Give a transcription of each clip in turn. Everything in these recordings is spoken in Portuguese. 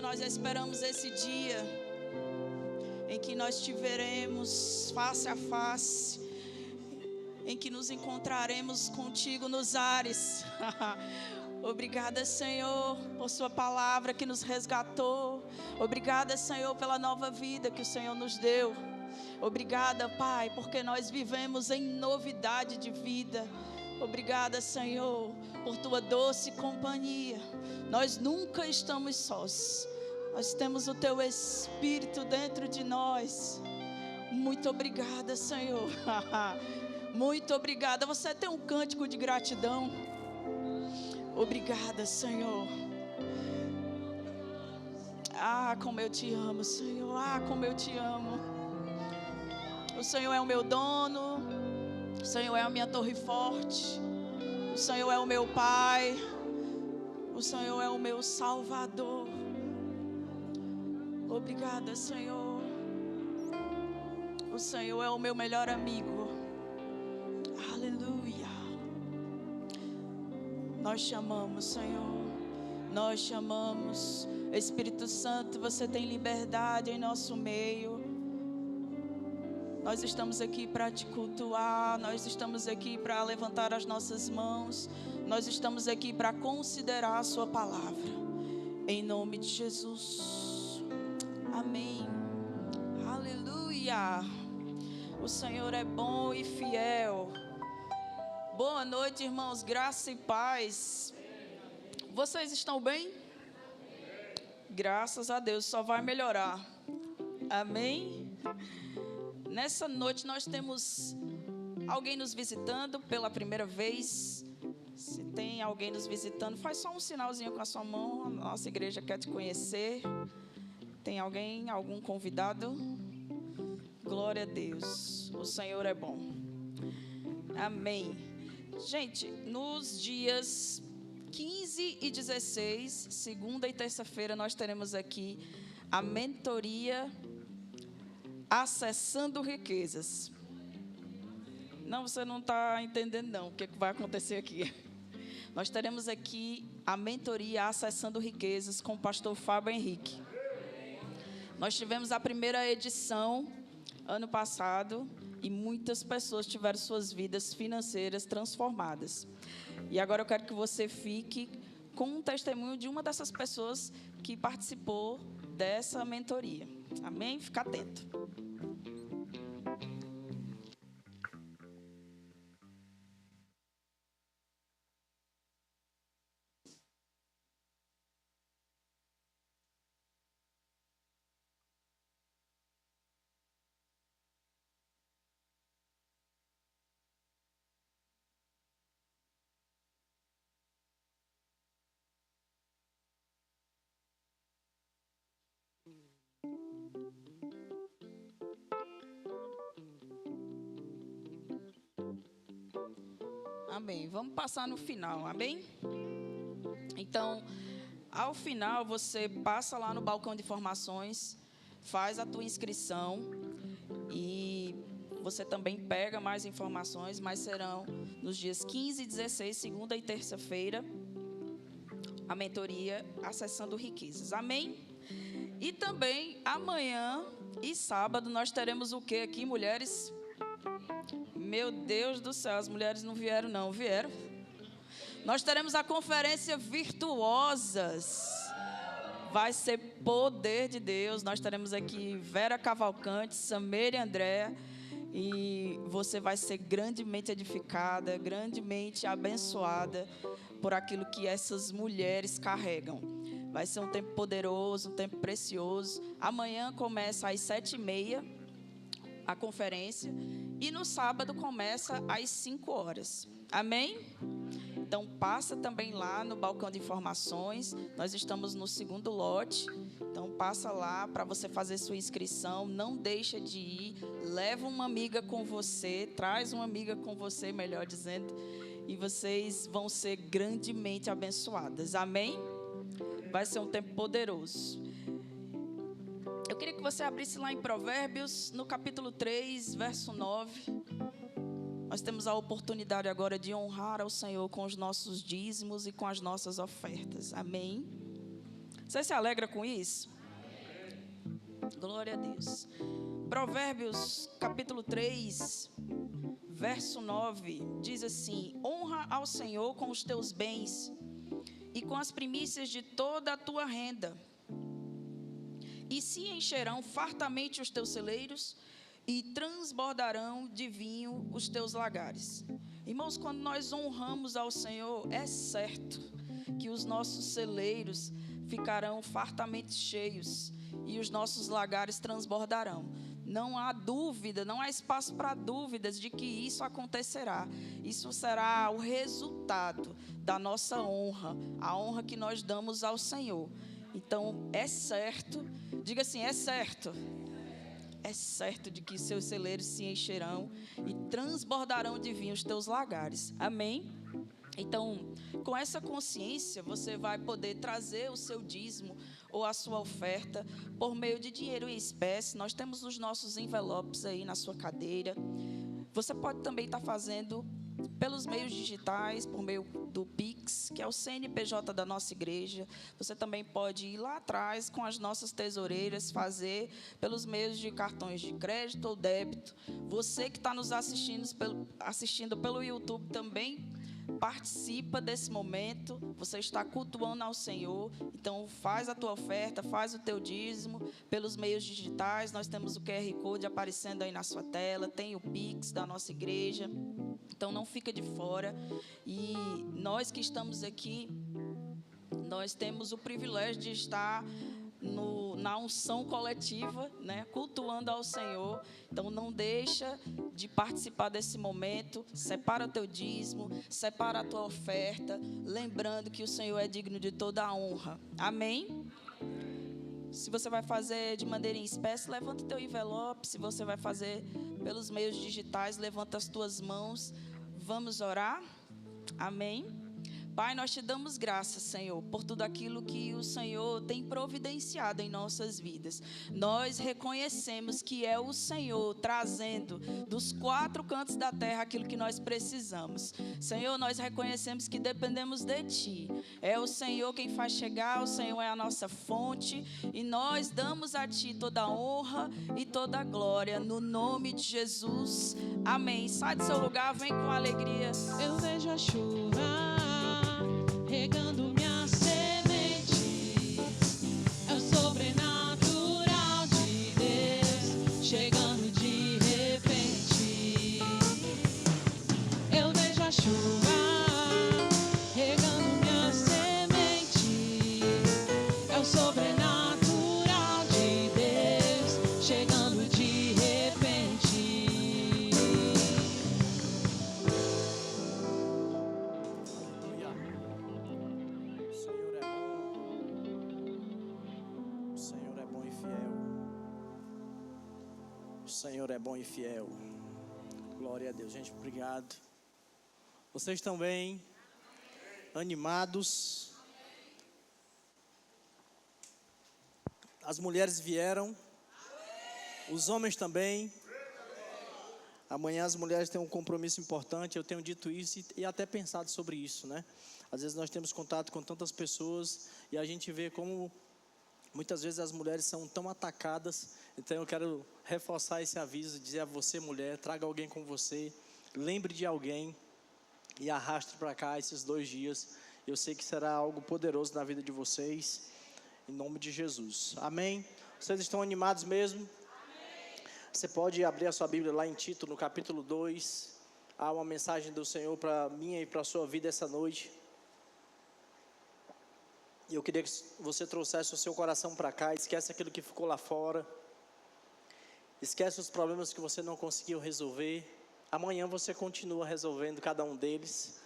nós esperamos esse dia em que nós te veremos face a face, em que nos encontraremos contigo nos ares. Obrigada, Senhor, por sua palavra que nos resgatou. Obrigada, Senhor, pela nova vida que o Senhor nos deu. Obrigada, Pai, porque nós vivemos em novidade de vida. Obrigada, Senhor, por tua doce companhia. Nós nunca estamos sós. Nós temos o teu Espírito dentro de nós. Muito obrigada, Senhor. Muito obrigada. Você tem um cântico de gratidão. Obrigada, Senhor. Ah, como eu te amo, Senhor. Ah, como eu te amo. O Senhor é o meu dono. O Senhor é a minha torre forte. O Senhor é o meu Pai. O Senhor é o meu Salvador. Obrigada, Senhor. O Senhor é o meu melhor amigo. Aleluia. Nós chamamos, Senhor. Nós chamamos. Espírito Santo, você tem liberdade em nosso meio. Nós estamos aqui para te cultuar. Nós estamos aqui para levantar as nossas mãos. Nós estamos aqui para considerar a sua palavra. Em nome de Jesus. Amém. Aleluia. O Senhor é bom e fiel. Boa noite, irmãos. Graça e paz. Vocês estão bem? Graças a Deus, só vai melhorar. Amém? Nessa noite nós temos alguém nos visitando pela primeira vez. Se tem alguém nos visitando, faz só um sinalzinho com a sua mão. A nossa igreja quer te conhecer. Tem alguém, algum convidado? Glória a Deus. O Senhor é bom. Amém. Gente, nos dias 15 e 16, segunda e terça-feira, nós teremos aqui a mentoria Acessando Riquezas. Não, você não está entendendo não o que vai acontecer aqui. Nós teremos aqui a mentoria Acessando Riquezas com o pastor Fábio Henrique. Nós tivemos a primeira edição ano passado e muitas pessoas tiveram suas vidas financeiras transformadas. E agora eu quero que você fique com um testemunho de uma dessas pessoas que participou dessa mentoria. Amém? Fica atento. Amém. Vamos passar no final, amém? Então, ao final, você passa lá no balcão de informações, faz a tua inscrição e você também pega mais informações, mas serão nos dias 15 e 16, segunda e terça-feira, a mentoria Acessando Riquezas, amém? E também, amanhã e sábado, nós teremos o que aqui, mulheres? Meu Deus do céu, as mulheres não vieram não, vieram? Nós teremos a conferência Virtuosas. Vai ser poder de Deus. Nós teremos aqui Vera Cavalcante, Sameira e Andréa. E você vai ser grandemente edificada, grandemente abençoada por aquilo que essas mulheres carregam. Vai ser um tempo poderoso, um tempo precioso. Amanhã começa às 7h30 a conferência. E no sábado começa às 5 horas. Amém? Então, passa também lá no balcão de informações. Nós estamos no segundo lote. Então, passa lá para você fazer sua inscrição. Não deixa de ir. Leva uma amiga com você. Traz uma amiga com você, melhor dizendo. E vocês vão ser grandemente abençoadas. Amém? Vai ser um tempo poderoso. Eu queria que você abrisse lá em Provérbios, no capítulo 3, verso 9. Nós temos a oportunidade agora de honrar ao Senhor com os nossos dízimos e com as nossas ofertas. Amém? Você se alegra com isso? Glória a Deus. Provérbios capítulo 3, verso 9, diz assim: honra ao Senhor com os teus bens e com as primícias de toda a tua renda, e se encherão fartamente os teus celeiros, e transbordarão de vinho os teus lagares. Irmãos, quando nós honramos ao Senhor, é certo que os nossos celeiros ficarão fartamente cheios e os nossos lagares transbordarão. Não há dúvida, não há espaço para dúvidas de que isso acontecerá. Isso será o resultado da nossa honra, a honra que nós damos ao Senhor. Então, é certo, diga assim, é certo. É certo de que seus celeiros se encherão e transbordarão de vinho os teus lagares. Amém? Então, com essa consciência, você vai poder trazer o seu dízimo ou a sua oferta por meio de dinheiro em espécie. Nós temos os nossos envelopes aí na sua cadeira. Você pode também estar fazendo pelos meios digitais, por meio do Pix, que é o CNPJ da nossa igreja. Você também pode ir lá atrás com as nossas tesoureiras, fazer pelos meios de cartões de crédito ou débito. Você que está nos assistindo pelo YouTube também participa desse momento. Você está cultuando ao Senhor, então faz a tua oferta, faz o teu dízimo pelos meios digitais. Nós temos o QR Code aparecendo aí na sua tela, tem o Pix da nossa igreja, então não fica de fora. E nós que estamos aqui, nós temos o privilégio de estar na unção coletiva, né, cultuando ao Senhor. Então não deixa de participar desse momento. Separa o teu dízimo, separa a tua oferta, lembrando que o Senhor é digno de toda a honra. Amém? Se você vai fazer de maneira em espécie, levanta o teu envelope. Se você vai fazer pelos meios digitais, levanta as tuas mãos. Vamos orar? Amém? Pai, nós te damos graças, Senhor, por tudo aquilo que o Senhor tem providenciado em nossas vidas. Nós reconhecemos que é o Senhor trazendo dos quatro cantos da terra aquilo que nós precisamos. Senhor, nós reconhecemos que dependemos de Ti. É o Senhor quem faz chegar, o Senhor é a nossa fonte, e nós damos a Ti toda a honra e toda a glória, no nome de Jesus. Amém. Sai do seu lugar, vem com alegria. Eu vejo a chuva regando minha semente, é o sobrenatural de Deus chegando de repente. Eu vejo a chuva regando minha semente, é o sobrenatural de Deus chegando de repente. O Senhor é bom e fiel. Glória a Deus. Gente, obrigado. Vocês estão bem? Animados? As mulheres vieram? Os homens também? Amanhã as mulheres têm um compromisso importante. Eu tenho dito isso e até pensado sobre isso, né? Às vezes nós temos contato com tantas pessoas e a gente vê como muitas vezes as mulheres são tão atacadas. Então eu quero reforçar esse aviso, dizer a você, mulher, traga alguém com você, lembre de alguém e arraste para cá esses 2 dias. Eu sei que será algo poderoso na vida de vocês, em nome de Jesus. Amém? Vocês estão animados mesmo? Amém. Você pode abrir a sua Bíblia lá em Tito, no capítulo 2. Há uma mensagem do Senhor para mim e para a sua vida essa noite. E eu queria que você trouxesse o seu coração para cá. Esquece aquilo que ficou lá fora. Esquece os problemas que você não conseguiu resolver. Amanhã você continua resolvendo cada um deles.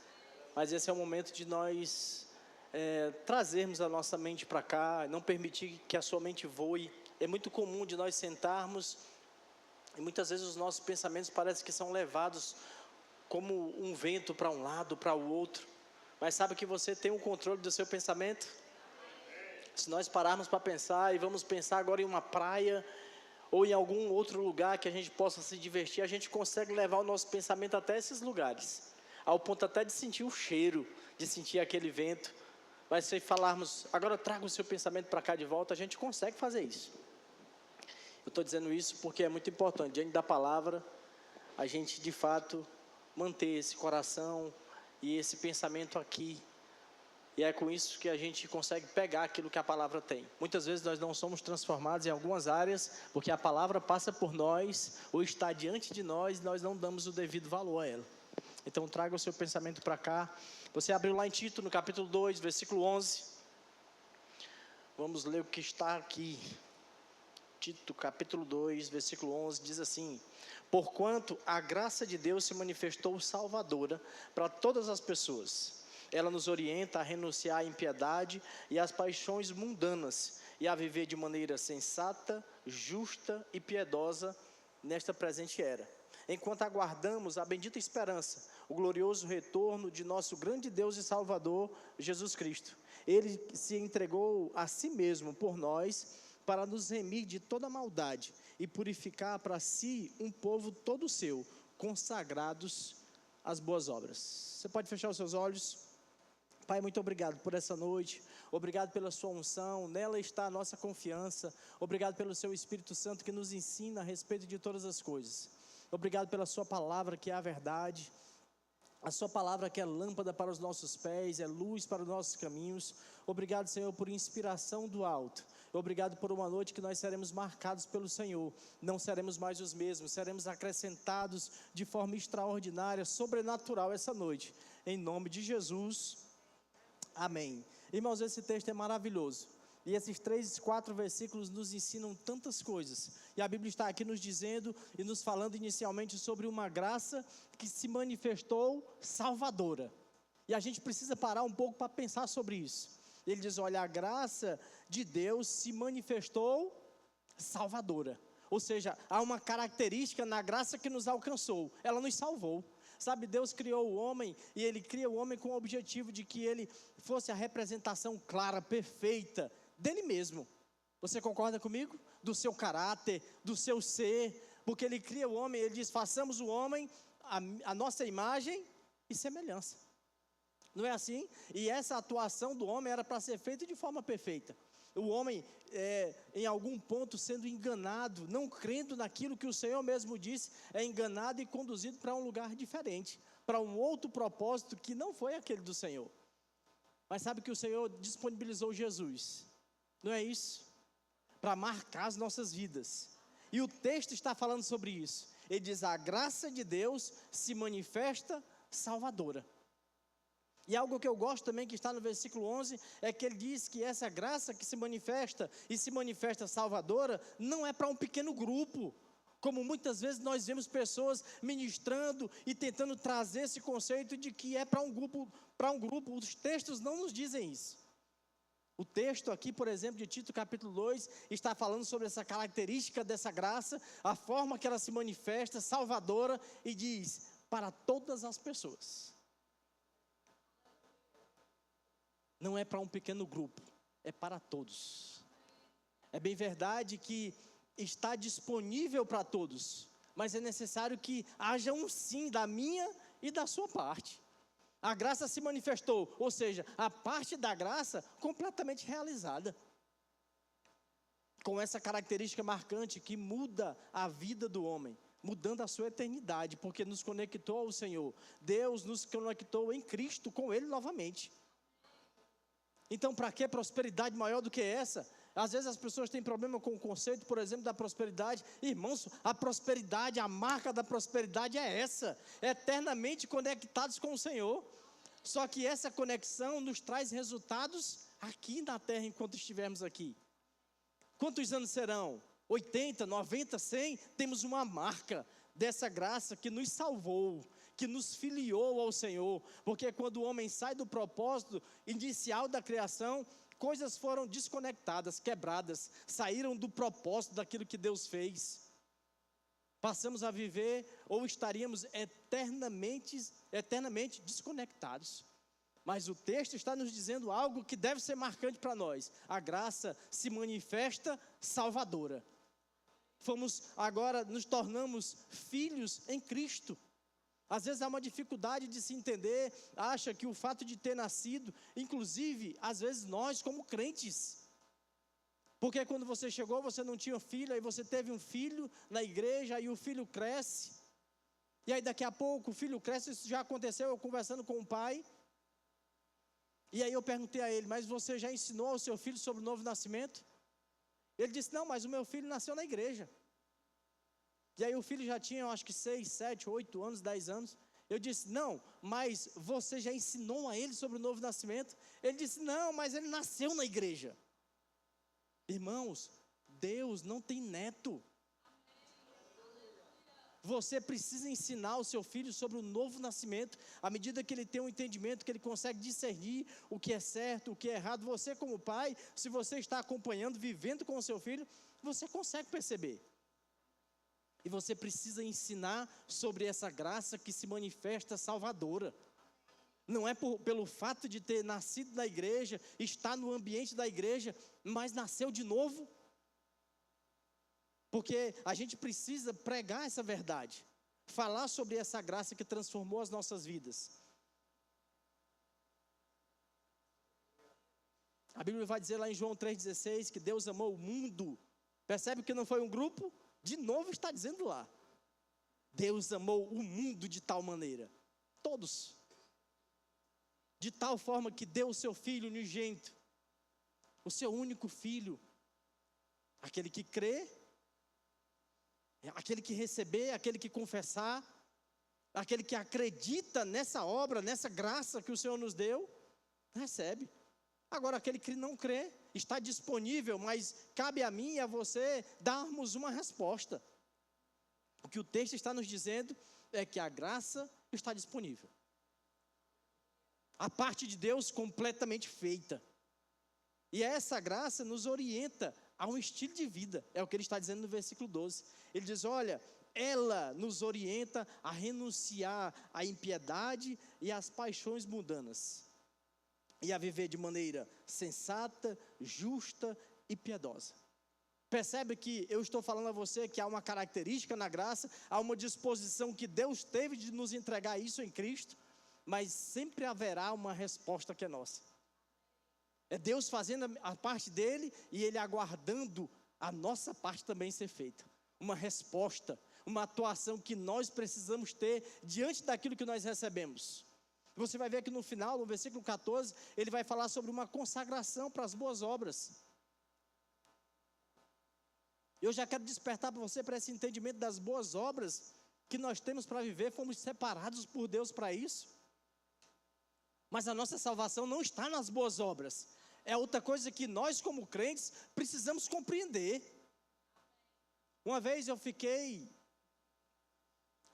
Mas esse é o momento de nós trazermos a nossa mente para cá. Não permitir que a sua mente voe. É muito comum de nós sentarmos e muitas vezes os nossos pensamentos parecem que são levados como um vento para um lado, para o outro. Mas sabe que você tem o controle do seu pensamento? Se nós pararmos para pensar e vamos pensar agora em uma praia ou em algum outro lugar que a gente possa se divertir, a gente consegue levar o nosso pensamento até esses lugares, ao ponto até de sentir o cheiro, de sentir aquele vento. Mas se falarmos, agora traga o seu pensamento para cá de volta, a gente consegue fazer isso. Eu estou dizendo isso porque é muito importante, diante da palavra, a gente de fato manter esse coração e esse pensamento aqui. E é com isso que a gente consegue pegar aquilo que a palavra tem. Muitas vezes nós não somos transformados em algumas áreas, porque a palavra passa por nós, ou está diante de nós, e nós não damos o devido valor a ela. Então traga o seu pensamento para cá. Você abriu lá em Tito, no capítulo 2, versículo 11. Vamos ler o que está aqui. Tito, capítulo 2, versículo 11, diz assim: porquanto a graça de Deus se manifestou salvadora para todas as pessoas. Ela nos orienta a renunciar à impiedade e às paixões mundanas e a viver de maneira sensata, justa e piedosa nesta presente era, enquanto aguardamos a bendita esperança, o glorioso retorno de nosso grande Deus e Salvador, Jesus Cristo. Ele se entregou a si mesmo por nós para nos remir de toda maldade e purificar para si um povo todo seu, consagrados às boas obras. Você pode fechar os seus olhos? Pai, muito obrigado por essa noite, obrigado pela sua unção, nela está a nossa confiança, obrigado pelo seu Espírito Santo que nos ensina a respeito de todas as coisas, obrigado pela sua palavra que é a verdade, a sua palavra que é lâmpada para os nossos pés, é luz para os nossos caminhos. Obrigado, Senhor, por inspiração do alto. Obrigado por uma noite que nós seremos marcados pelo Senhor, não seremos mais os mesmos, seremos acrescentados de forma extraordinária, sobrenatural essa noite, em nome de Jesus. Amém. Irmãos, esse texto é maravilhoso. E esses 3, 4 versículos nos ensinam tantas coisas. E a Bíblia está aqui nos dizendo e nos falando inicialmente sobre uma graça que se manifestou salvadora. E a gente precisa parar um pouco para pensar sobre isso. Ele diz, olha, a graça de Deus se manifestou salvadora. Ou seja, há uma característica na graça que nos alcançou. Ela nos salvou. Sabe, Deus criou o homem e Ele cria o homem com o objetivo de que ele fosse a representação clara, perfeita dele mesmo. Você concorda comigo? Do seu caráter, do seu ser, porque Ele cria o homem, Ele diz, façamos o homem a nossa imagem e semelhança. Não é assim? E essa atuação do homem era para ser feita de forma perfeita. O homem, em algum ponto, sendo enganado, não crendo naquilo que o Senhor mesmo disse, é enganado e conduzido para um lugar diferente, para um outro propósito que não foi aquele do Senhor. Mas sabe que o Senhor disponibilizou Jesus, não é isso? Para marcar as nossas vidas. E o texto está falando sobre isso. Ele diz, a graça de Deus se manifesta salvadora. E algo que eu gosto também, que está no versículo 11, é que ele diz que essa graça que se manifesta e se manifesta salvadora, não é para um pequeno grupo, como muitas vezes nós vemos pessoas ministrando e tentando trazer esse conceito de que é para um grupo, os textos não nos dizem isso. O texto aqui, por exemplo, de Tito capítulo 2, está falando sobre essa característica dessa graça, a forma que ela se manifesta, salvadora, e diz, para todas as pessoas. Não é para um pequeno grupo, é para todos. É bem verdade que está disponível para todos, mas é necessário que haja um sim da minha e da sua parte. A graça se manifestou, ou seja, a parte da graça completamente realizada. Com essa característica marcante que muda a vida do homem, mudando a sua eternidade, porque nos conectou ao Senhor. Deus nos conectou em Cristo com Ele novamente. Então, para que prosperidade maior do que essa? Às vezes as pessoas têm problema com o conceito, por exemplo, da prosperidade. Irmãos, a prosperidade, a marca da prosperidade é essa, eternamente conectados com o Senhor. Só que essa conexão nos traz resultados aqui na terra, enquanto estivermos aqui. Quantos anos serão? 80, 90, 100? Temos uma marca dessa graça que nos salvou, que nos filiou ao Senhor, porque quando o homem sai do propósito inicial da criação, coisas foram desconectadas, quebradas, saíram do propósito daquilo que Deus fez. Passamos a viver, ou estaríamos eternamente desconectados. Mas o texto está nos dizendo algo que deve ser marcante para nós. A graça se manifesta salvadora. Agora nos tornamos filhos em Cristo. Às vezes há uma dificuldade de se entender, acha que o fato de ter nascido, inclusive, às vezes nós como crentes, porque quando você chegou, você não tinha filho, aí você teve um filho na igreja, aí o filho cresce, e aí daqui a pouco o filho cresce, isso já aconteceu, eu conversando com o pai, e aí eu perguntei a ele, mas você já ensinou ao seu filho sobre o novo nascimento? Ele disse, não, mas o meu filho nasceu na igreja. E aí o filho já tinha, eu acho que 6, 7, 8 anos, 10 anos. Eu disse, não, mas você já ensinou a ele sobre o novo nascimento? Ele disse, não, mas ele nasceu na igreja. Irmãos, Deus não tem neto. Você precisa ensinar o seu filho sobre o novo nascimento, à medida que ele tem um entendimento, que ele consegue discernir o que é certo, o que é errado. Você como pai, se você está acompanhando, vivendo com o seu filho, você consegue perceber. E você precisa ensinar sobre essa graça que se manifesta salvadora. Não é pelo fato de ter nascido na igreja, estar no ambiente da igreja, mas nasceu de novo. Porque a gente precisa pregar essa verdade, falar sobre essa graça que transformou as nossas vidas. A Bíblia vai dizer lá em João 3,16 que Deus amou o mundo. Percebe que não foi um grupo? De novo está dizendo lá. Deus amou o mundo de tal maneira. Todos. De tal forma que deu o seu Filho unigênito. O seu único Filho. Aquele que crê. Aquele que receber, aquele que confessar. Aquele que acredita nessa obra, nessa graça que o Senhor nos deu. Recebe. Agora aquele que não crê, está disponível, mas cabe a mim e a você darmos uma resposta. O que o texto está nos dizendo é que a graça está disponível. A parte de Deus completamente feita. E essa graça nos orienta a um estilo de vida. É o que ele está dizendo no versículo 12. Ele diz, olha, ela nos orienta a renunciar à impiedade e às paixões mundanas. E a viver de maneira sensata, justa e piedosa. Percebe que eu estou falando a você que há uma característica na graça, há uma disposição que Deus teve de nos entregar isso em Cristo, mas sempre haverá uma resposta que é nossa. É Deus fazendo a parte dele e Ele aguardando a nossa parte também ser feita. Uma resposta, uma atuação que nós precisamos ter diante daquilo que nós recebemos. Você vai ver que no final, no versículo 14, ele vai falar sobre uma consagração para as boas obras. Eu já quero despertar para você, para esse entendimento das boas obras que nós temos para viver. Fomos separados por Deus para isso. Mas a nossa salvação não está nas boas obras. É outra coisa que nós como crentes precisamos compreender. Uma vez eu fiquei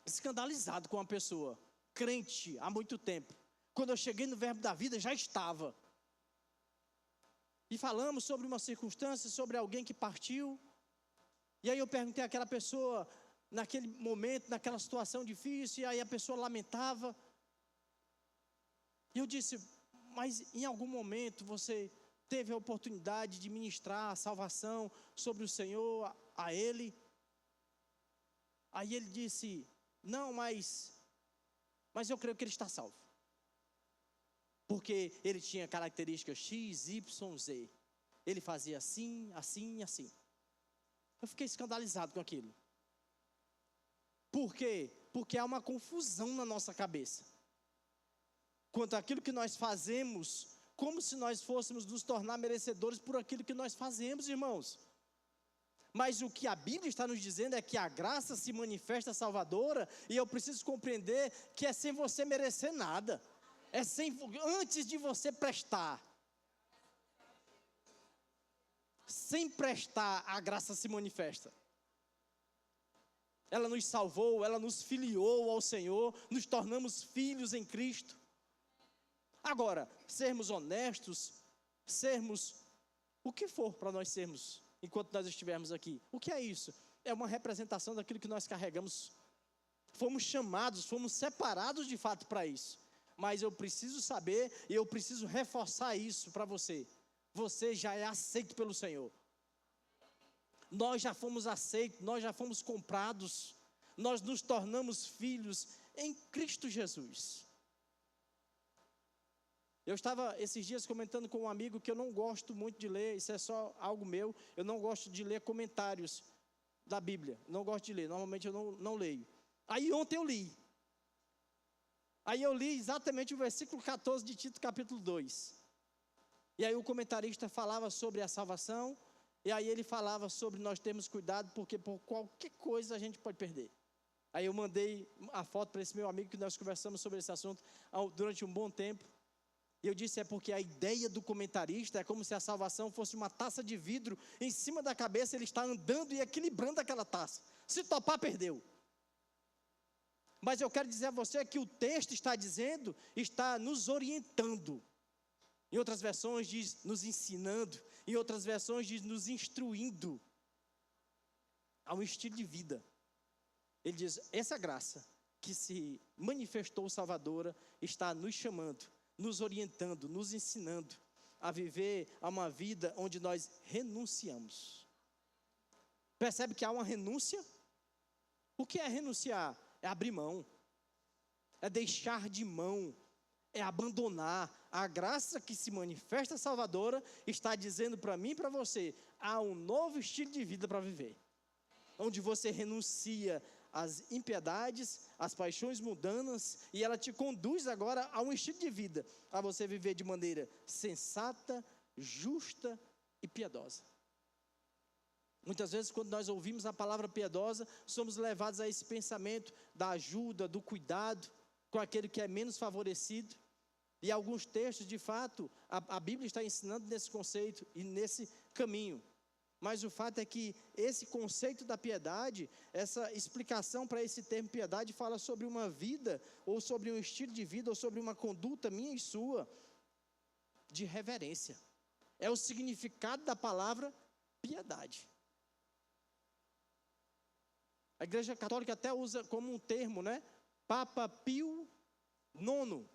escandalizado com uma pessoa, crente há muito tempo. Quando eu cheguei no Verbo da Vida, já estava. E falamos sobre uma circunstância, sobre alguém que partiu. E aí eu perguntei àquela pessoa, naquele momento, naquela situação difícil, e aí a pessoa lamentava. E eu disse, mas em algum momento você teve a oportunidade de ministrar a salvação sobre o Senhor a ele? Aí ele disse, não, mas eu creio que ele está salvo. Porque ele tinha características X, Y, Z. Ele fazia assim, assim e assim. Eu fiquei escandalizado com aquilo. Por quê? Porque há uma confusão na nossa cabeça. Quanto àquilo que nós fazemos, como se nós fôssemos nos tornar merecedores por aquilo que nós fazemos, irmãos. Mas o que a Bíblia está nos dizendo é que a graça se manifesta salvadora, e eu preciso compreender que é sem você merecer nada. É antes de você prestar. Sem prestar, a graça se manifesta. Ela nos salvou, ela nos filiou ao Senhor, nos tornamos filhos em Cristo. Agora, sermos honestos, sermos o que for para nós sermos, enquanto nós estivermos aqui. O que é isso? É uma representação daquilo que nós carregamos. Fomos chamados, fomos separados de fato para isso. Mas eu preciso saber e eu preciso reforçar isso para você. Você já é aceito pelo Senhor. Nós já fomos aceitos, nós já fomos comprados. Nós nos tornamos filhos em Cristo Jesus. Eu estava esses dias comentando com um amigo que eu não gosto muito de ler, isso é só algo meu, eu não gosto de ler comentários da Bíblia, não gosto de ler, normalmente eu não leio. Aí ontem eu li. Aí eu li exatamente o versículo 14 de Tito capítulo 2. E aí o comentarista falava sobre a salvação, e aí ele falava sobre nós termos cuidado, porque por qualquer coisa a gente pode perder. Aí eu mandei a foto para esse meu amigo, que nós conversamos sobre esse assunto durante um bom tempo. E eu disse, é porque a ideia do comentarista é como se a salvação fosse uma taça de vidro, em cima da cabeça ele está andando e equilibrando aquela taça. Se topar, perdeu. Mas eu quero dizer a você que o texto está dizendo, está nos orientando. Em outras versões diz nos ensinando, em outras versões diz nos instruindo a um estilo de vida. Ele diz, essa graça que se manifestou salvadora está nos chamando, nos orientando, nos ensinando a viver a uma vida onde nós renunciamos. Percebe que há uma renúncia? O que é renunciar? É abrir mão, é deixar de mão, é abandonar. A graça que se manifesta salvadora está dizendo para mim e para você, há um novo estilo de vida para viver, onde você renuncia às impiedades, às paixões mundanas, e ela te conduz agora a um estilo de vida, a você viver de maneira sensata, justa e piedosa. Muitas vezes, quando nós ouvimos a palavra piedosa, somos levados a esse pensamento da ajuda, do cuidado com aquele que é menos favorecido. E alguns textos, de fato, a Bíblia está ensinando nesse conceito e nesse caminho. Mas o fato é que esse conceito da piedade, essa explicação para esse termo piedade, fala sobre uma vida, ou sobre um estilo de vida, ou sobre uma conduta minha e sua, de reverência. É o significado da palavra piedade. A Igreja Católica até usa como um termo, né? Papa Pio IX.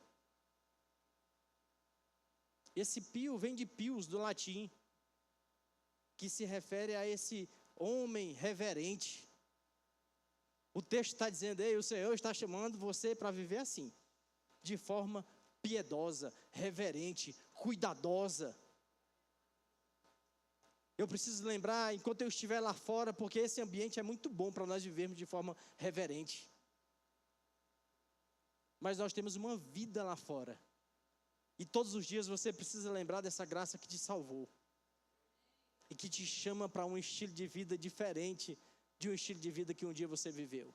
Esse Pio vem de pius, do latim, que se refere a esse homem reverente. O texto está dizendo, ei, o Senhor está chamando você para viver assim, de forma piedosa, reverente, cuidadosa. Eu preciso lembrar, enquanto eu estiver lá fora, porque esse ambiente é muito bom para nós vivermos de forma reverente. Mas nós temos uma vida lá fora. E todos os dias você precisa lembrar dessa graça que te salvou. E que te chama para um estilo de vida diferente de um estilo de vida que um dia você viveu.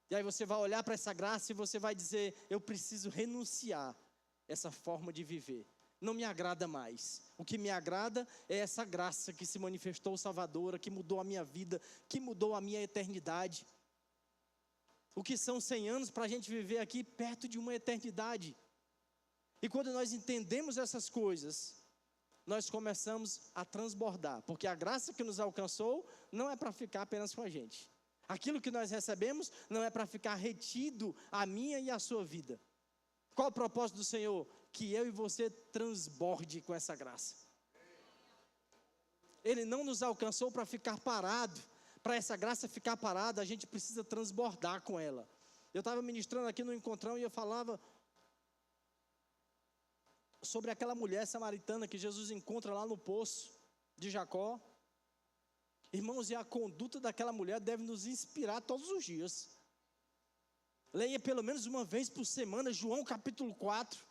E aí você vai olhar para essa graça e você vai dizer, eu preciso renunciar essa forma de viver. Não me agrada mais. O que me agrada é essa graça que se manifestou salvadora, que mudou a minha vida, que mudou a minha eternidade. O que são 100 anos para a gente viver aqui perto de uma eternidade. E quando nós entendemos essas coisas, nós começamos a transbordar, porque a graça que nos alcançou não é para ficar apenas com a gente. Aquilo que nós recebemos não é para ficar retido a minha e a sua vida. Qual o propósito do Senhor? Que eu e você transborde com essa graça. Ele não nos alcançou para ficar parado. Para essa graça ficar parada, a gente precisa transbordar com ela. Eu estava ministrando aqui no encontrão e eu falava sobre aquela mulher samaritana que Jesus encontra lá no poço de Jacó. Irmãos, e a conduta daquela mulher deve nos inspirar todos os dias. Leia pelo menos uma vez por semana João capítulo 4.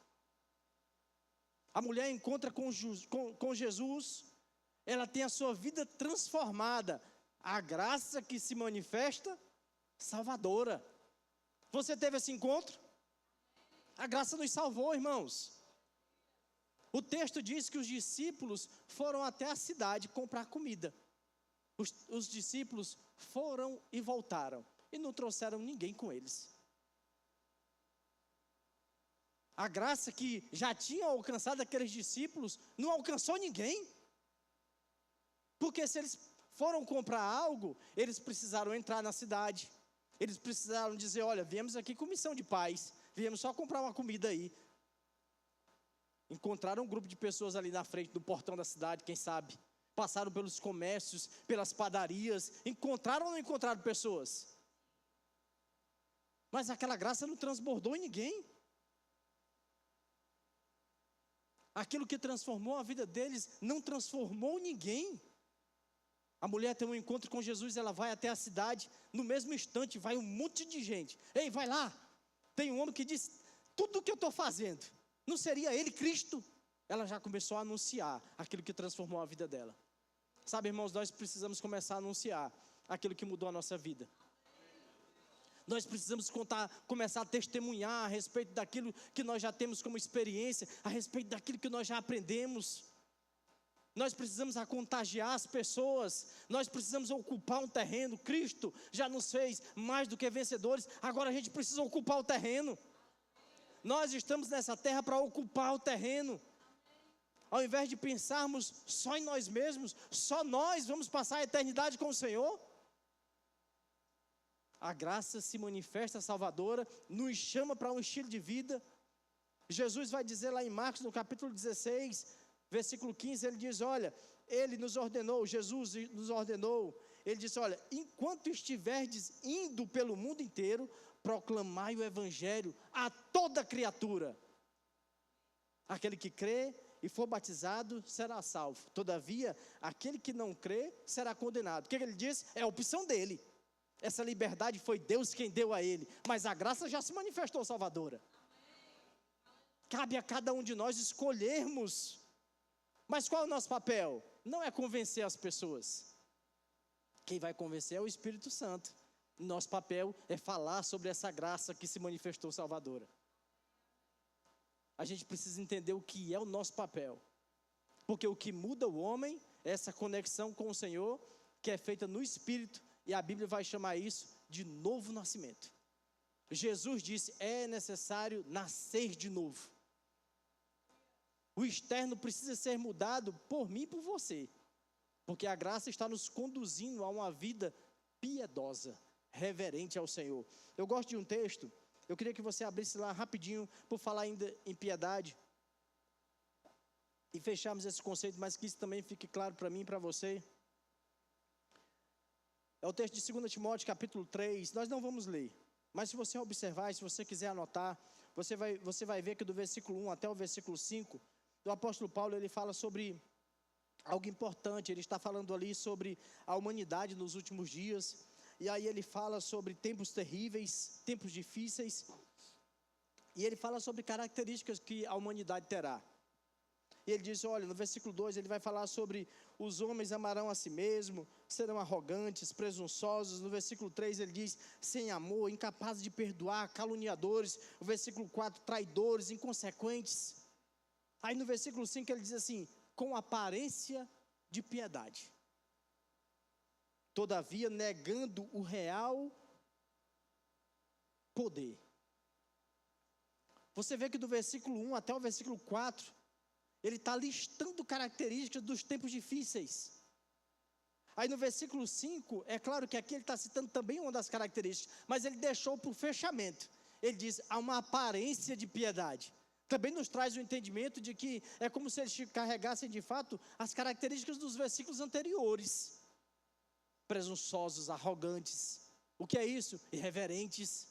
A mulher encontra com Jesus, ela tem a sua vida transformada. A graça que se manifesta, salvadora. Você teve esse encontro? A graça nos salvou, irmãos. O texto diz que os discípulos foram até a cidade comprar comida. Os discípulos foram e voltaram, e não trouxeram ninguém com eles. A graça que já tinha alcançado aqueles discípulos, não alcançou ninguém. Porque se eles foram comprar algo, eles precisaram entrar na cidade. Eles precisaram dizer, olha, viemos aqui com missão de paz, viemos só comprar uma comida aí. Encontraram um grupo de pessoas ali na frente do portão da cidade, quem sabe. Passaram pelos comércios, pelas padarias. Encontraram ou não encontraram pessoas? Mas aquela graça não transbordou em ninguém. Aquilo que transformou a vida deles não transformou ninguém. A mulher tem um encontro com Jesus, ela vai até a cidade, no mesmo instante vai um monte de gente. Ei, vai lá. Tem um homem que diz, tudo o que eu estou fazendo, não seria ele Cristo? Ela já começou a anunciar aquilo que transformou a vida dela. Sabe, irmãos, nós precisamos começar a anunciar aquilo que mudou a nossa vida. Nós precisamos começar a testemunhar a respeito daquilo que nós já temos como experiência, a respeito daquilo que nós já aprendemos. Nós precisamos contagiar as pessoas, nós precisamos ocupar um terreno. Cristo já nos fez mais do que vencedores, agora a gente precisa ocupar o terreno. Nós estamos nessa terra para ocupar o terreno. Ao invés de pensarmos só em nós mesmos, só nós vamos passar a eternidade com o Senhor. A graça se manifesta salvadora, nos chama para um estilo de vida. Jesus vai dizer lá em Marcos, no capítulo 16, versículo 15, ele diz, olha, ele nos ordenou, Jesus nos ordenou, ele disse, olha, enquanto estiverdes indo pelo mundo inteiro, proclamai o evangelho a toda criatura. Aquele que crê e for batizado será salvo. Todavia, aquele que não crê será condenado. O que ele diz? É a opção dele. Essa liberdade foi Deus quem deu a ele, mas a graça já se manifestou salvadora. Cabe a cada um de nós escolhermos. Mas qual é o nosso papel? Não é convencer as pessoas. Quem vai convencer é o Espírito Santo. Nosso papel é falar sobre essa graça que se manifestou salvadora. A gente precisa entender o que é o nosso papel. Porque o que muda o homem é essa conexão com o Senhor, que é feita no Espírito, e a Bíblia vai chamar isso de novo nascimento. Jesus disse, é necessário nascer de novo. O externo precisa ser mudado por mim e por você. Porque a graça está nos conduzindo a uma vida piedosa, reverente ao Senhor. Eu gosto de um texto, eu queria que você abrisse lá rapidinho, por falar ainda em piedade. E fecharmos esse conceito, mas que isso também fique claro para mim e para você. É o texto de 2 Timóteo, capítulo 3, nós não vamos ler. Mas se você observar, se você quiser anotar, você vai ver que do versículo 1 até o versículo 5, o apóstolo Paulo, ele fala sobre algo importante. Ele está falando ali sobre a humanidade nos últimos dias. E aí ele fala sobre tempos terríveis, tempos difíceis. E ele fala sobre características que a humanidade terá. E ele diz, olha, no versículo 2, ele vai falar sobre os homens amarão a si mesmo, serão arrogantes, presunçosos. No versículo 3 ele diz, sem amor, incapazes de perdoar, caluniadores. O versículo 4, traidores, inconsequentes. Aí no versículo 5 ele diz assim, com aparência de piedade. Todavia, negando o real poder. Você vê que do versículo 1 até o versículo 4, ele está listando características dos tempos difíceis. Aí no versículo 5, é claro que aqui ele está citando também uma das características, mas ele deixou para o fechamento. Ele diz, há uma aparência de piedade. Também nos traz o entendimento de que é como se eles carregassem de fato as características dos versículos anteriores. Presunçosos, arrogantes. O que é isso? Irreverentes.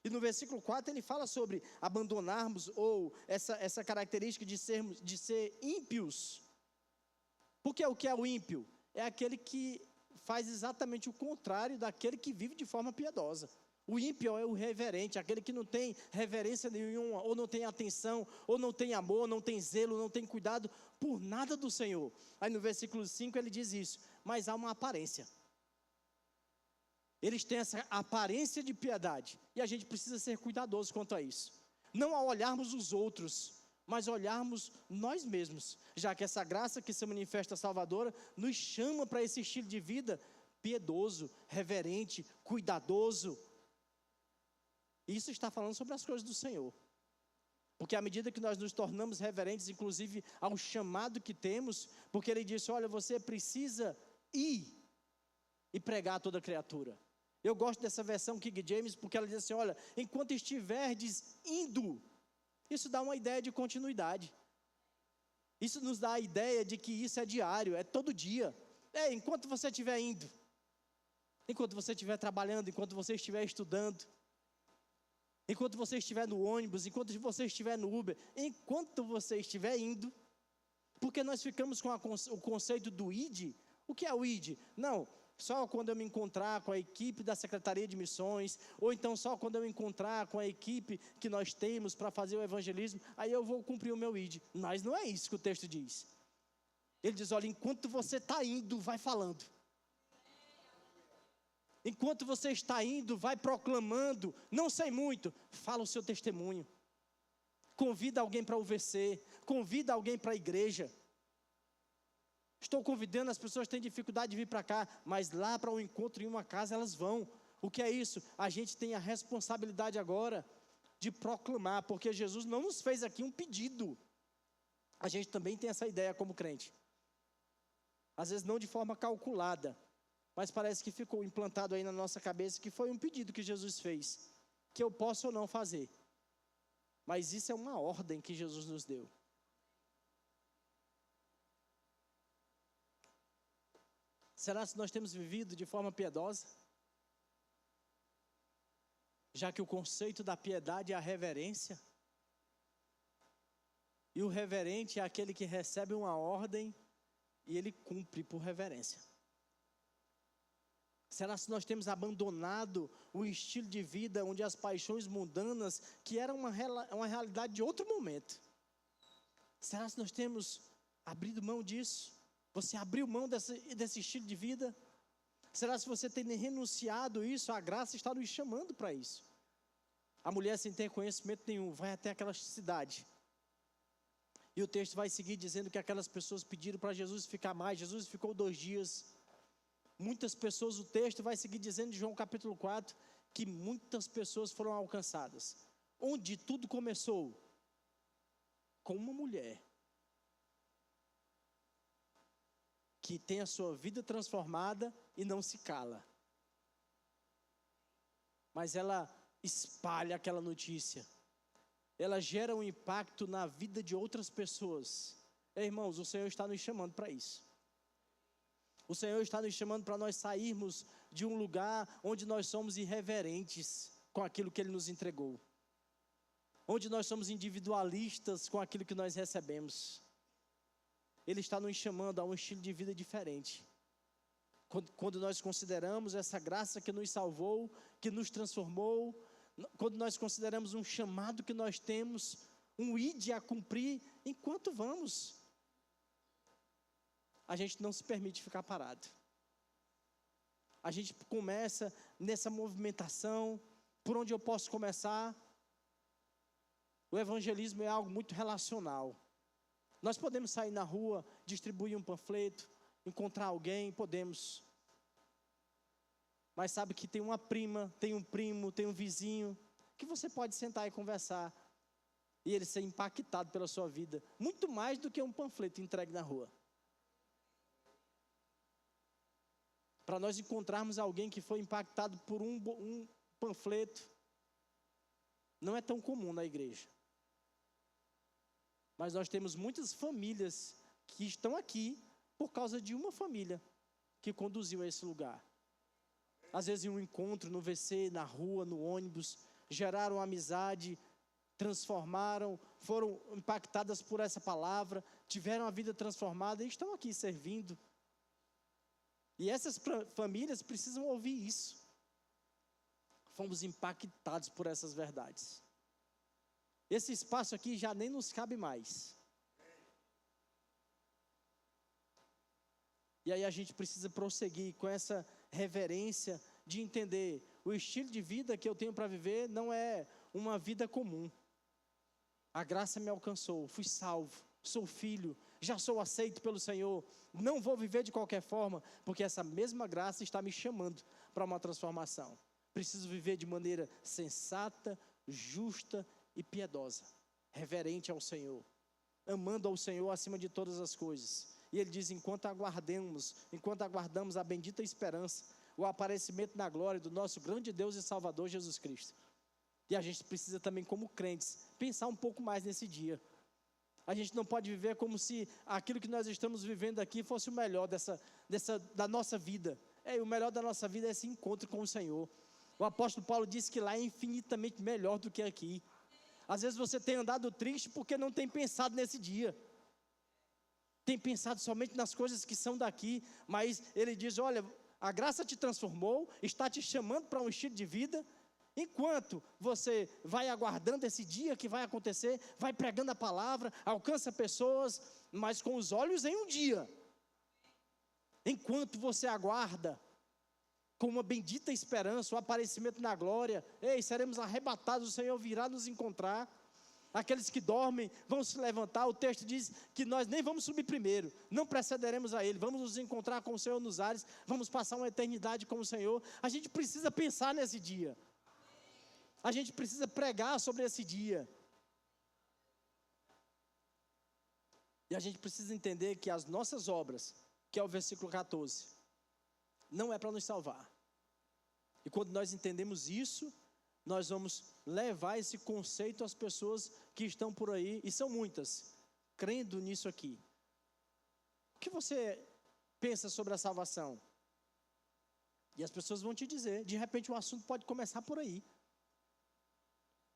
E no versículo 4 ele fala sobre abandonarmos, ou essa característica de ser ímpios. Porque o que é o ímpio? É aquele que faz exatamente o contrário daquele que vive de forma piedosa. O ímpio é o irreverente, aquele que não tem reverência nenhuma, ou não tem atenção, ou não tem amor, não tem zelo, não tem cuidado por nada do Senhor. Aí no versículo 5 ele diz isso, mas há uma aparência. Eles têm essa aparência de piedade, e a gente precisa ser cuidadoso quanto a isso. Não ao olharmos os outros, mas olharmos nós mesmos, já que essa graça que se manifesta salvadora, nos chama para esse estilo de vida piedoso, reverente, cuidadoso. Isso está falando sobre as coisas do Senhor. Porque à medida que nós nos tornamos reverentes, inclusive ao chamado que temos, porque ele disse, olha, você precisa ir e pregar a toda criatura. Eu gosto dessa versão King James, porque ela diz assim, olha, enquanto estiverdes indo, isso dá uma ideia de continuidade. Isso nos dá a ideia de que isso é diário, é todo dia. Enquanto você estiver indo, enquanto você estiver trabalhando, enquanto você estiver estudando, enquanto você estiver no ônibus, enquanto você estiver no Uber, enquanto você estiver indo, porque nós ficamos com o conceito do ID. O que é o ID? Não, só quando eu me encontrar com a equipe da Secretaria de Missões, ou então só quando eu me encontrar com a equipe que nós temos para fazer o evangelismo, aí eu vou cumprir o meu ID. Mas não é isso que o texto diz. Ele diz, olha, enquanto você está indo, vai falando. Enquanto você está indo, vai proclamando. Não sei muito, fala o seu testemunho. Convida alguém para o UVC, convida alguém para a igreja. Estou convidando, as pessoas têm dificuldade de vir para cá, mas lá para um encontro em uma casa elas vão. O que é isso? A gente tem a responsabilidade agora de proclamar, porque Jesus não nos fez aqui um pedido. A gente também tem essa ideia como crente. Às vezes não de forma calculada, mas parece que ficou implantado aí na nossa cabeça que foi um pedido que Jesus fez, que eu posso ou não fazer. Mas isso é uma ordem que Jesus nos deu. Será que nós temos vivido de forma piedosa? Já que o conceito da piedade é a reverência. E o reverente é aquele que recebe uma ordem e ele cumpre por reverência. Será que nós temos abandonado o estilo de vida onde as paixões mundanas, que era uma realidade de outro momento? Será que nós temos abrido mão disso? Você abriu mão desse estilo de vida? Será que você tem renunciado isso? A graça está nos chamando para isso. A mulher, sem ter conhecimento nenhum, vai até aquela cidade. E o texto vai seguir dizendo que aquelas pessoas pediram para Jesus ficar mais. Jesus ficou 2 dias. Muitas pessoas, o texto vai seguir dizendo, de João capítulo 4, que muitas pessoas foram alcançadas. Onde tudo começou? Com uma mulher que tem a sua vida transformada e não se cala. Mas ela espalha aquela notícia. Ela gera um impacto na vida de outras pessoas. Irmãos, o Senhor está nos chamando para isso. O Senhor está nos chamando para nós sairmos de um lugar onde nós somos irreverentes com aquilo que Ele nos entregou. Onde nós somos individualistas com aquilo que nós recebemos. Ele está nos chamando a um estilo de vida diferente. Quando nós consideramos essa graça que nos salvou, que nos transformou, quando nós consideramos um chamado que nós temos, um ide a cumprir, enquanto vamos, a gente não se permite ficar parado. A gente começa nessa movimentação. Por onde eu posso começar? O evangelismo é algo muito relacional. Nós podemos sair na rua, distribuir um panfleto, encontrar alguém, podemos. Mas sabe que tem uma prima, tem um primo, tem um vizinho, que você pode sentar e conversar, e ele ser impactado pela sua vida, muito mais do que um panfleto entregue na rua. Para nós encontrarmos alguém que foi impactado por um panfleto, não é tão comum na igreja. Mas nós temos muitas famílias que estão aqui por causa de uma família que conduziu a esse lugar. Às vezes em um encontro no VC, na rua, no ônibus, geraram amizade, transformaram, foram impactadas por essa palavra, tiveram a vida transformada e estão aqui servindo. E essas famílias precisam ouvir isso. Fomos impactados por essas verdades. Esse espaço aqui já nem nos cabe mais. E aí a gente precisa prosseguir com essa reverência de entender o estilo de vida que eu tenho para viver não é uma vida comum. A graça me alcançou, fui salvo, sou filho, já sou aceito pelo Senhor. Não vou viver de qualquer forma, porque essa mesma graça está me chamando para uma transformação. Preciso viver de maneira sensata, justa e piedosa, reverente ao Senhor, amando ao Senhor acima de todas as coisas. E ele diz, enquanto aguardamos a bendita esperança, o aparecimento na glória do nosso grande Deus e Salvador Jesus Cristo. E a gente precisa também, como crentes, pensar um pouco mais nesse dia. A gente não pode viver como se aquilo que nós estamos vivendo aqui fosse o melhor da nossa vida. O melhor da nossa vida é esse encontro com o Senhor. O apóstolo Paulo disse que lá é infinitamente melhor do que aqui. Às vezes você tem andado triste porque não tem pensado nesse dia. Tem pensado somente nas coisas que são daqui. Mas ele diz, olha, a graça te transformou, está te chamando para um estilo de vida. Enquanto você vai aguardando esse dia que vai acontecer, vai pregando a palavra, alcança pessoas, mas com os olhos em um dia. Enquanto você aguarda, com uma bendita esperança, o aparecimento na glória, ei, seremos arrebatados, o Senhor virá nos encontrar. Aqueles que dormem vão se levantar. O texto diz que nós nem vamos subir primeiro, não precederemos a Ele, vamos nos encontrar com o Senhor nos ares, vamos passar uma eternidade com o Senhor. A gente precisa pensar nesse dia, a gente precisa pregar sobre esse dia, e a gente precisa entender que as nossas obras, que é o versículo 14, não é para nos salvar. E quando nós entendemos isso, nós vamos levar esse conceito às pessoas que estão por aí, e são muitas, crendo nisso aqui. O que você pensa sobre a salvação? E as pessoas vão te dizer, de repente o assunto pode começar por aí.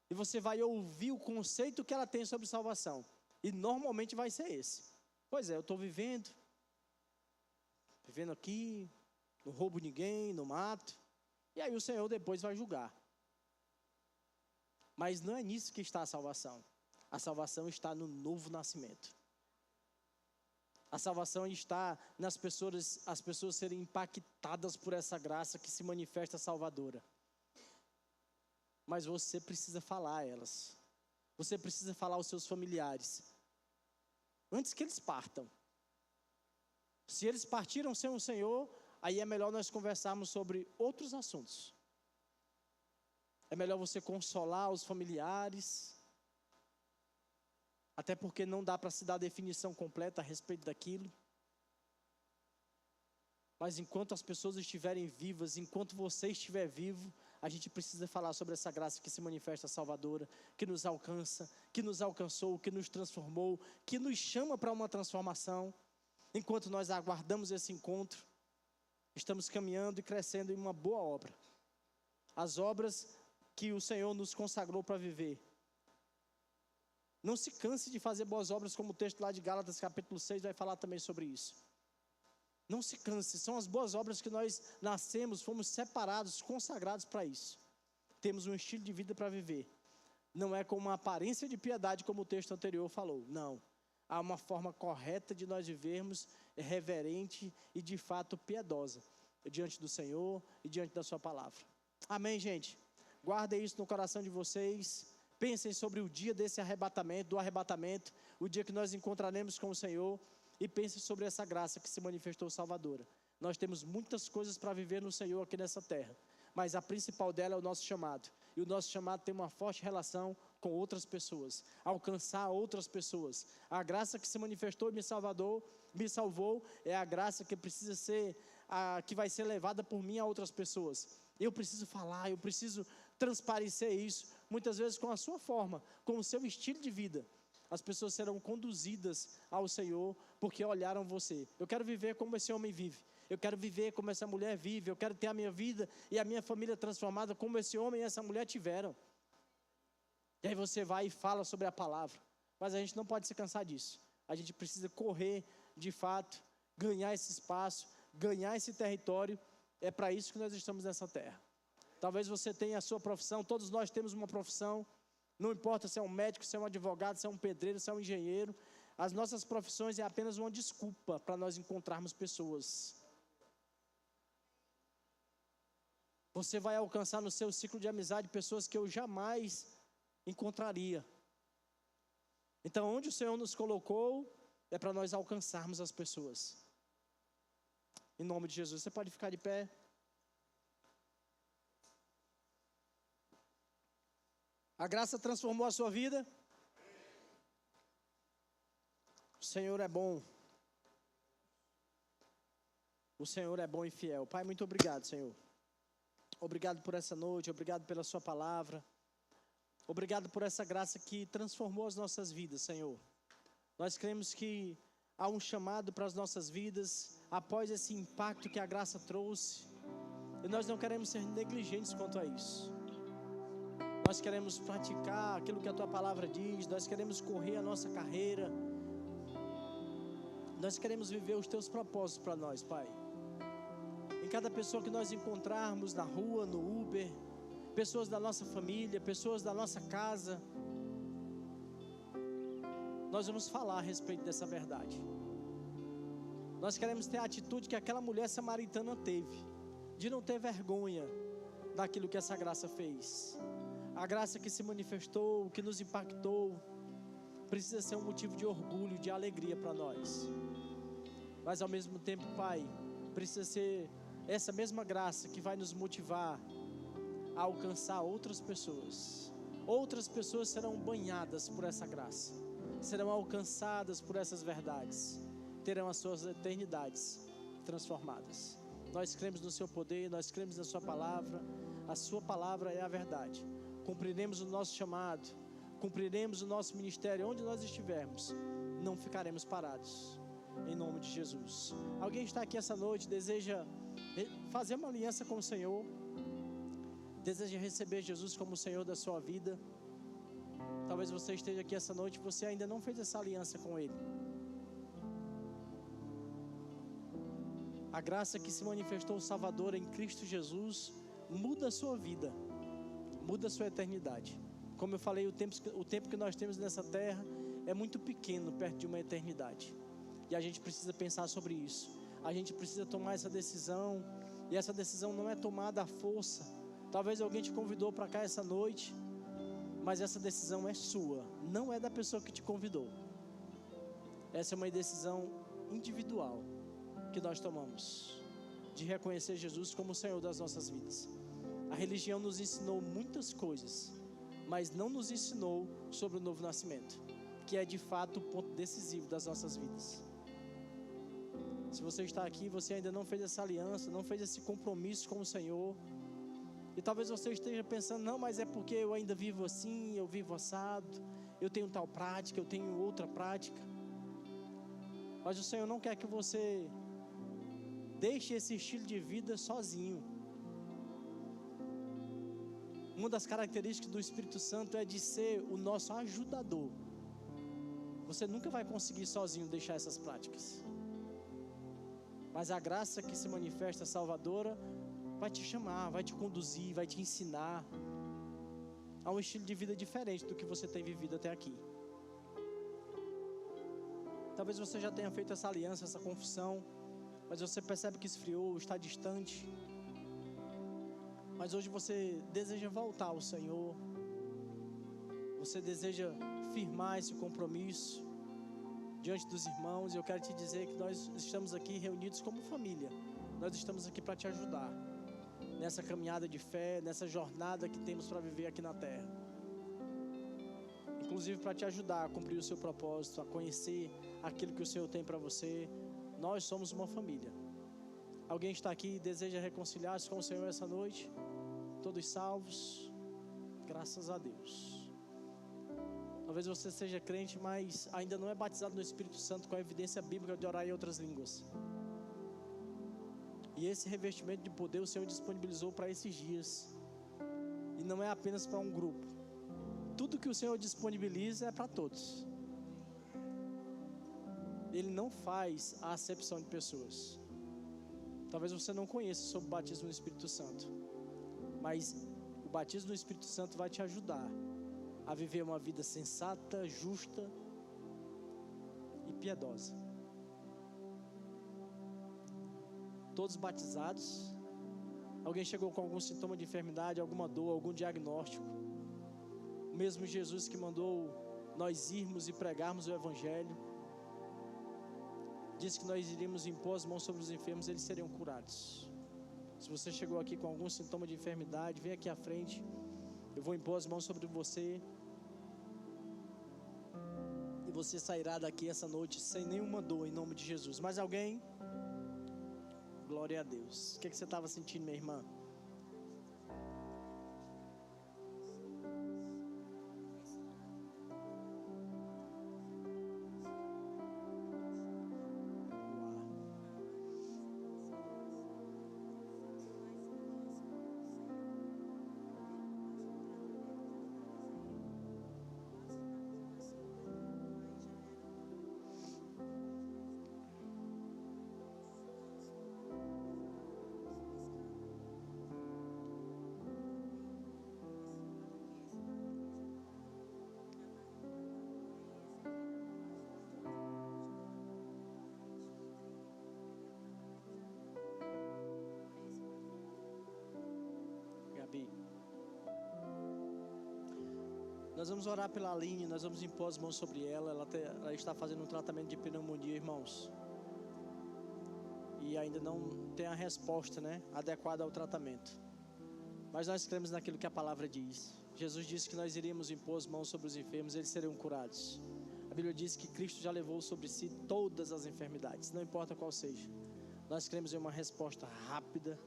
E você vai ouvir o conceito que ela tem sobre salvação. E normalmente vai ser esse. Pois é, eu estou vivendo aqui, não roubo ninguém, não mato. E aí o Senhor depois vai julgar. Mas não é nisso que está a salvação. A salvação está no novo nascimento. A salvação está nas pessoas, as pessoas serem impactadas por essa graça que se manifesta salvadora. Mas você precisa falar a elas. Você precisa falar aos seus familiares. Antes que eles partam. Se eles partiram sem o Senhor, aí é melhor nós conversarmos sobre outros assuntos. É melhor você consolar os familiares. Até porque não dá para se dar definição completa a respeito daquilo. Mas enquanto as pessoas estiverem vivas, enquanto você estiver vivo, a gente precisa falar sobre essa graça que se manifesta salvadora, que nos alcança, que nos alcançou, que nos transformou, que nos chama para uma transformação. Enquanto nós aguardamos esse encontro, estamos caminhando e crescendo em uma boa obra. As obras que o Senhor nos consagrou para viver. Não se canse de fazer boas obras, como o texto lá de Gálatas capítulo 6 vai falar também sobre isso. Não se canse, são as boas obras que nós nascemos, fomos separados, consagrados para isso. Temos um estilo de vida para viver. Não é com uma aparência de piedade, como o texto anterior falou, não. Há uma forma correta de nós vivermos, reverente e de fato piedosa, diante do Senhor e diante da sua palavra. Amém, gente? Guardem isso no coração de vocês. Pensem sobre o dia desse arrebatamento, do arrebatamento, o dia que nós encontraremos com o Senhor. E pensem sobre essa graça que se manifestou salvadora. Nós temos muitas coisas para viver no Senhor aqui nessa terra. Mas a principal dela é o nosso chamado. E o nosso chamado tem uma forte relação com outras pessoas. Alcançar outras pessoas. A graça que se manifestou e me salvou, é a graça que precisa ser, que vai ser levada por mim a outras pessoas. Eu preciso falar, eu preciso transparecer isso. Muitas vezes com a sua forma, com o seu estilo de vida. As pessoas serão conduzidas ao Senhor porque olharam você. Eu quero viver como esse homem vive. Eu quero viver como essa mulher vive. Eu quero ter a minha vida e a minha família transformada como esse homem e essa mulher tiveram. E aí você vai e fala sobre a palavra. Mas a gente não pode se cansar disso. A gente precisa correr de fato, ganhar esse espaço, ganhar esse território. É para isso que nós estamos nessa terra. Talvez você tenha a sua profissão, todos nós temos uma profissão. Não importa se é um médico, se é um advogado, se é um pedreiro, se é um engenheiro. As nossas profissões é apenas uma desculpa para nós encontrarmos pessoas. Você vai alcançar no seu ciclo de amizade pessoas que eu jamais encontraria. Então, onde o Senhor nos colocou, é para nós alcançarmos as pessoas. Em nome de Jesus, você pode ficar de pé. A graça transformou a sua vida? O Senhor é bom. O Senhor é bom e fiel. Pai, muito obrigado, Senhor. Obrigado por essa noite, obrigado pela sua palavra. Obrigado por essa graça que transformou as nossas vidas, Senhor. Nós cremos que há um chamado para as nossas vidas, após esse impacto que a graça trouxe. E nós não queremos ser negligentes quanto a isso. Nós queremos praticar aquilo que a Tua palavra diz. Nós queremos correr a nossa carreira. Nós queremos viver os Teus propósitos para nós, Pai. Em cada pessoa que nós encontrarmos na rua, no Uber, pessoas da nossa família, pessoas da nossa casa, nós vamos falar a respeito dessa verdade. Nós queremos ter a atitude que aquela mulher samaritana teve, de não ter vergonha daquilo que essa graça fez. A graça que se manifestou, que nos impactou, precisa ser um motivo de orgulho, de alegria para nós. Mas ao mesmo tempo, Pai, precisa ser essa mesma graça que vai nos motivar a alcançar outras pessoas. Outras pessoas serão banhadas por essa graça, serão alcançadas por essas verdades, terão as suas eternidades transformadas. Nós cremos no Seu poder, nós cremos na Sua palavra. A Sua palavra é a verdade. Cumpriremos o nosso chamado, cumpriremos o nosso ministério onde nós estivermos, não ficaremos parados, em nome de Jesus. Alguém está aqui essa noite, deseja fazer uma aliança com o Senhor, deseja receber Jesus como o Senhor da sua vida? Talvez você esteja aqui essa noite e você ainda não fez essa aliança com Ele. A graça que se manifestou salvadora em Cristo Jesus muda a sua vida, muda a sua eternidade. Como eu falei, o tempo que nós temos nessa terra é muito pequeno perto de uma eternidade. E a gente precisa pensar sobre isso. A gente precisa tomar essa decisão. E essa decisão não é tomada à força. Talvez alguém te convidou para cá essa noite, mas essa decisão é sua, não é da pessoa que te convidou. Essa é uma decisão individual que nós tomamos, de reconhecer Jesus como o Senhor das nossas vidas. A religião nos ensinou muitas coisas, mas não nos ensinou sobre o novo nascimento, que é de fato o ponto decisivo das nossas vidas. Se você está aqui, você ainda não fez essa aliança, não fez esse compromisso com o Senhor, e talvez você esteja pensando, não, mas é porque eu ainda vivo assim, eu vivo assado, eu tenho tal prática, eu tenho outra prática. Mas o Senhor não quer que você deixe esse estilo de vida sozinho. Uma das características do Espírito Santo é de ser o nosso ajudador. Você nunca vai conseguir sozinho deixar essas práticas. Mas a graça que se manifesta salvadora vai te chamar, vai te conduzir, vai te ensinar a um estilo de vida diferente do que você tem vivido até aqui. Talvez você já tenha feito essa aliança, essa confissão, mas você percebe que esfriou, está distante. Mas hoje você deseja voltar ao Senhor, você deseja firmar esse compromisso diante dos irmãos. E eu quero te dizer que nós estamos aqui reunidos como família. Nós estamos aqui para te ajudar nessa caminhada de fé, nessa jornada que temos para viver aqui na terra. Inclusive para te ajudar a cumprir o seu propósito, a conhecer aquilo que o Senhor tem para você. Nós somos uma família. Alguém está aqui e deseja reconciliar-se com o Senhor essa noite? Todos salvos? Graças a Deus. Talvez você seja crente, mas ainda não é batizado no Espírito Santo com a evidência bíblica de orar em outras línguas. E esse revestimento de poder o Senhor disponibilizou para esses dias. E não é apenas para um grupo. Tudo que o Senhor disponibiliza é para todos. Ele não faz a acepção de pessoas. Talvez você não conheça sobre o batismo no Espírito Santo, mas o batismo no Espírito Santo vai te ajudar a viver uma vida sensata, justa e piedosa. Todos batizados. Alguém chegou com algum sintoma de enfermidade, alguma dor, algum diagnóstico. O mesmo Jesus que mandou nós irmos e pregarmos o Evangelho, disse que nós iríamos impor as mãos sobre os enfermos, eles seriam curados. Se você chegou aqui com algum sintoma de enfermidade, vem aqui à frente. Eu vou impor as mãos sobre você. E você sairá daqui essa noite sem nenhuma dor, em nome de Jesus. Mais alguém? Glória a Deus. O que você estava sentindo, minha irmã? Nós vamos orar pela Aline, nós vamos impor as mãos sobre ela. Ela está fazendo um tratamento de pneumonia, irmãos. E ainda não tem a resposta, adequada ao tratamento. Mas nós cremos naquilo que a palavra diz. Jesus disse que nós iríamos impor as mãos sobre os enfermos, eles seriam curados. A Bíblia diz que Cristo já levou sobre si todas as enfermidades, não importa qual seja. Nós cremos em uma resposta rápida,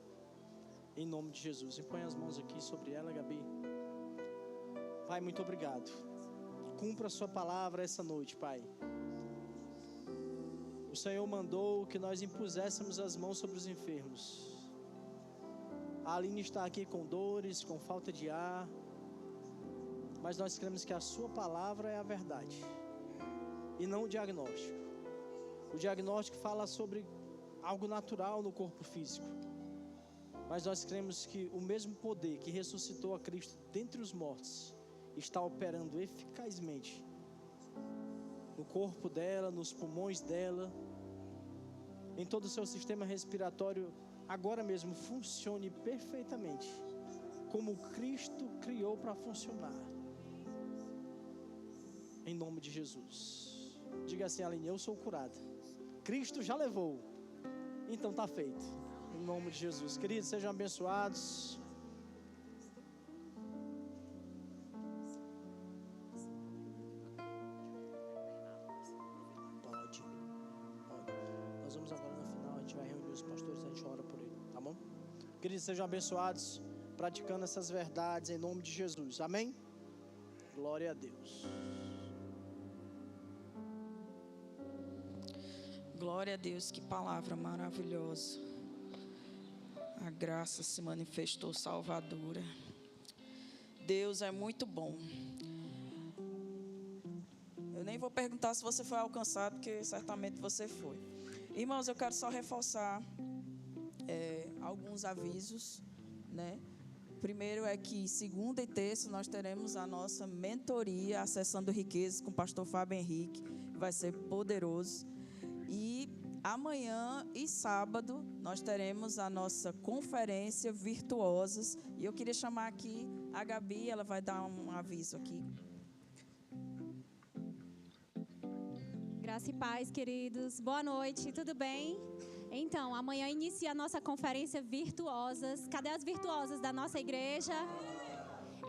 em nome de Jesus. E põe as mãos aqui sobre ela, Gabi. Pai, muito obrigado. Cumpra a sua palavra essa noite, Pai. O Senhor mandou que nós impuséssemos as mãos sobre os enfermos. A Aline está aqui com dores, com falta de ar, mas nós cremos que a sua palavra é a verdade e não o diagnóstico. O diagnóstico fala sobre algo natural no corpo físico, mas nós cremos que o mesmo poder que ressuscitou a Cristo dentre os mortos está operando eficazmente no corpo dela, nos pulmões dela, em todo o seu sistema respiratório. Agora mesmo funcione perfeitamente como Cristo criou para funcionar, em nome de Jesus. Diga assim, Aline: eu sou curada, Cristo já levou, então está feito, em nome de Jesus. Queridos, sejam abençoados. Pode. Nós vamos agora no final, a gente vai reunir os pastores, a gente ora por ele, tá bom? Queridos, sejam abençoados, praticando essas verdades em nome de Jesus, amém? Glória a Deus. Glória a Deus, que palavra maravilhosa. A graça se manifestou salvadora. Deus é muito bom. Eu nem vou perguntar se você foi alcançado, porque certamente você foi. Irmãos, eu quero só reforçar alguns avisos, Primeiro é que segunda e terça nós teremos a nossa mentoria Acessando Riquezas com o pastor Fábio Henrique. Vai ser poderoso. E amanhã e sábado nós teremos a nossa conferência Virtuosas. E eu queria chamar aqui a Gabi, ela vai dar um aviso aqui. Graça e paz, queridos. Boa noite, tudo bem? Então, amanhã inicia a nossa conferência Virtuosas. Cadê as virtuosas da nossa igreja?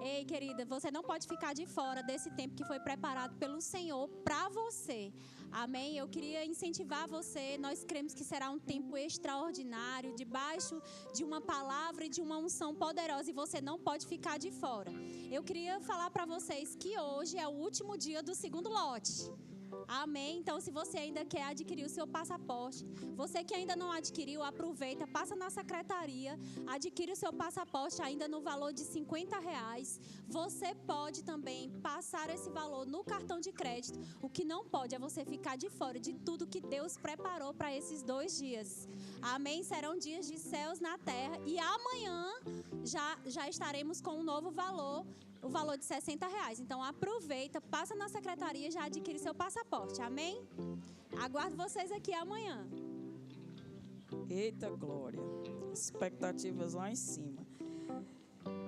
Ei, querida, você não pode ficar de fora desse tempo que foi preparado pelo Senhor para você. Amém? Eu queria incentivar você. Nós cremos que será um tempo extraordinário, debaixo de uma palavra e de uma unção poderosa, e você não pode ficar de fora. Eu queria falar para vocês que hoje é o último dia do segundo lote. Amém? Então, se você ainda quer adquirir o seu passaporte, você que ainda não adquiriu, aproveita, passa na secretaria, adquire o seu passaporte ainda no valor de R$50. Você pode também passar esse valor no cartão de crédito. O que não pode é você ficar de fora de tudo que Deus preparou para esses 2 dias. Amém? Serão dias de céus na terra, e amanhã já estaremos com um novo valor, o valor de R$60. Então aproveita, passa na secretaria e já adquire seu passaporte. Amém? Aguardo vocês aqui amanhã. Eita glória, expectativas lá em cima.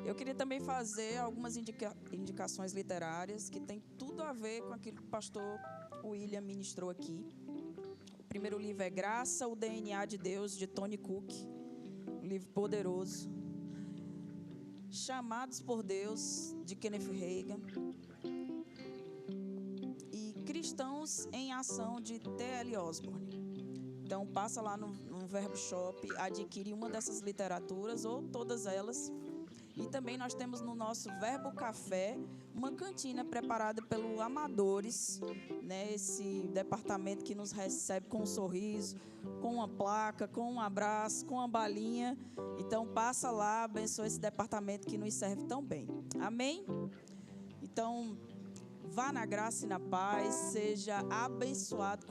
Eu queria também fazer algumas indicações literárias que tem tudo a ver com aquilo que o pastor William ministrou aqui. O primeiro livro é Graça, o DNA de Deus, de Tony Cook, um livro poderoso. Chamados por Deus, de Kenneth Hagin, e Cristãos em Ação, de T.L. Osborne. Então passa lá no Verbo Shop, adquire uma dessas literaturas ou todas elas. E também nós temos no nosso Verbo Café uma cantina preparada pelo Amadores, esse departamento que nos recebe com um sorriso, com uma placa, com um abraço, com uma balinha. Então passa lá, abençoa esse departamento que nos serve tão bem. Amém? Então vá na graça e na paz, seja abençoado com